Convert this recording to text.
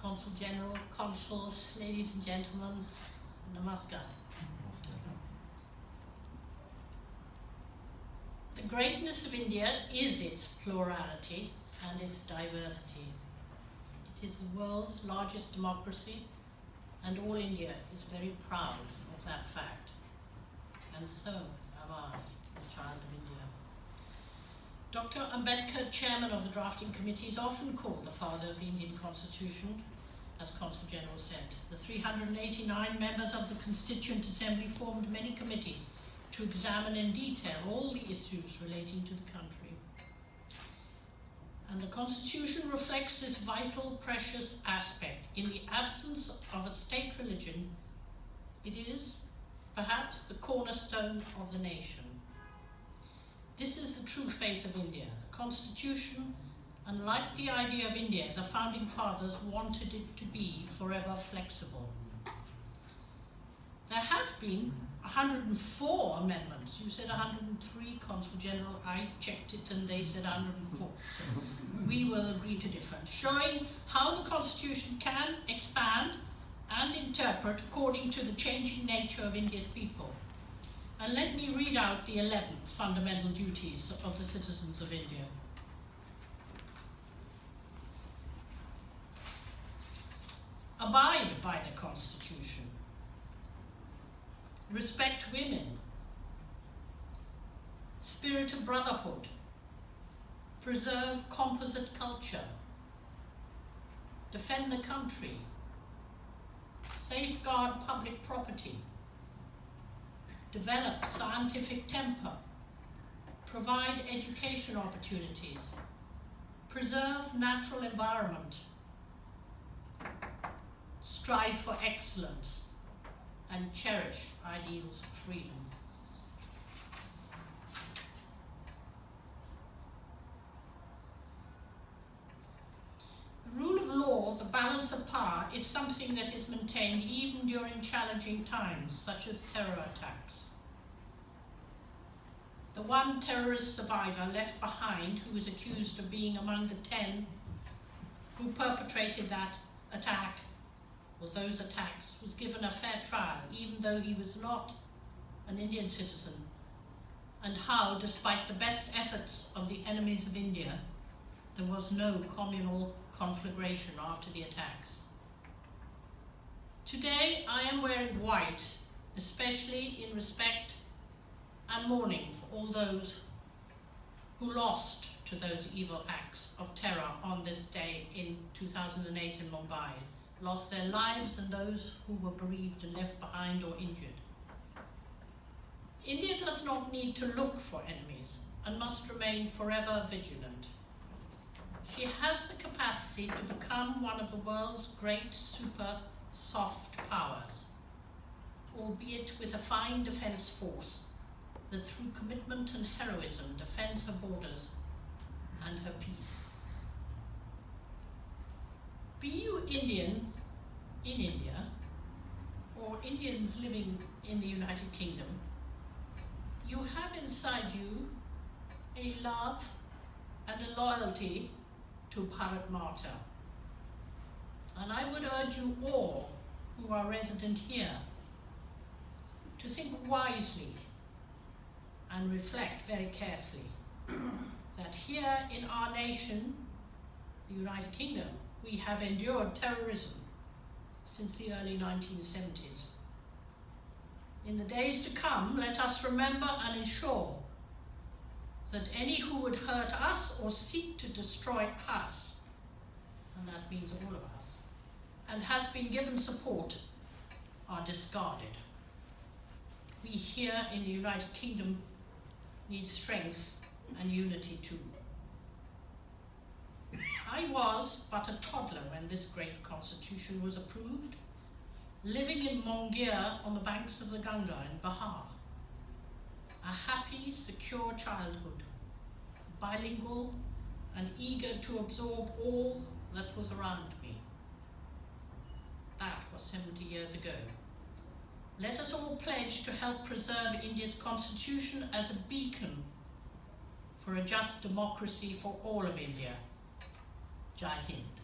Consul General, consuls, ladies and gentlemen, namaskar. The greatness of India is its plurality and its diversity. It is the world's largest democracy, and all India is very proud of that fact. And so am I, the child of India. Dr. Ambedkar, chairman of the drafting committee, is often called the father of the Indian Constitution, as Consul General said. The 389 members of the Constituent Assembly formed many committees to examine in detail all the issues relating to the country. And the Constitution reflects this vital, precious aspect. In the absence of a state religion, it is perhaps the cornerstone of the nation. This is the true faith of India. The Constitution, unlike the idea of India, the founding fathers wanted it to be forever flexible. There have been 104 amendments. You said 103, Consul General. I checked it and they said 104. So we will agree to differ, showing how the Constitution can expand and interpret according to the changing nature of India's people. And let me read out the 11 fundamental duties of the citizens of India. Abide by the Constitution. Respect women. Spirit of brotherhood. Preserve composite culture. Defend the country. Safeguard public property. Develop scientific temper. Provide education opportunities. Preserve natural environment. Strive for excellence. And cherish ideals of freedom. The rule of law, the balance of power, is something that is maintained even during challenging times, such as terror attacks. The one terrorist survivor left behind, who was accused of being among the 10 who perpetrated that attack, or those attacks, was given a fair trial, even though he was not an Indian citizen, and how, despite the best efforts of the enemies of India, there was no communal conflagration after the attacks. Today, I am wearing white, especially in respect and mourning for all those who lost to those evil acts of terror on this day in 2008 in Mumbai, lost their lives, and those who were bereaved and left behind or injured. India does not need to look for enemies and must remain forever vigilant. She has the capacity to become one of the world's great super soft powers, albeit with a fine defense force that through commitment and heroism defends her borders and her peace. Be you Indian in India, or Indians living in the United Kingdom, you have inside you a love and a loyalty to Bharat Mata. And I would urge you all who are resident here to think wisely and reflect very carefully that here in our nation, the United Kingdom, we have endured terrorism since the early 1970s. In the days to come, let us remember and ensure that any who would hurt us or seek to destroy us, and that means all of us, and has been given support, are discarded. We here in the United Kingdom need strength and unity too. I was but a toddler when this great constitution was approved, living in Mongia on the banks of the Ganga in Bihar. A happy, secure childhood, bilingual and eager to absorb all that was around me. That was 70 years ago. Let us all pledge to help preserve India's constitution as a beacon for a just democracy for all of India. Jai Hind.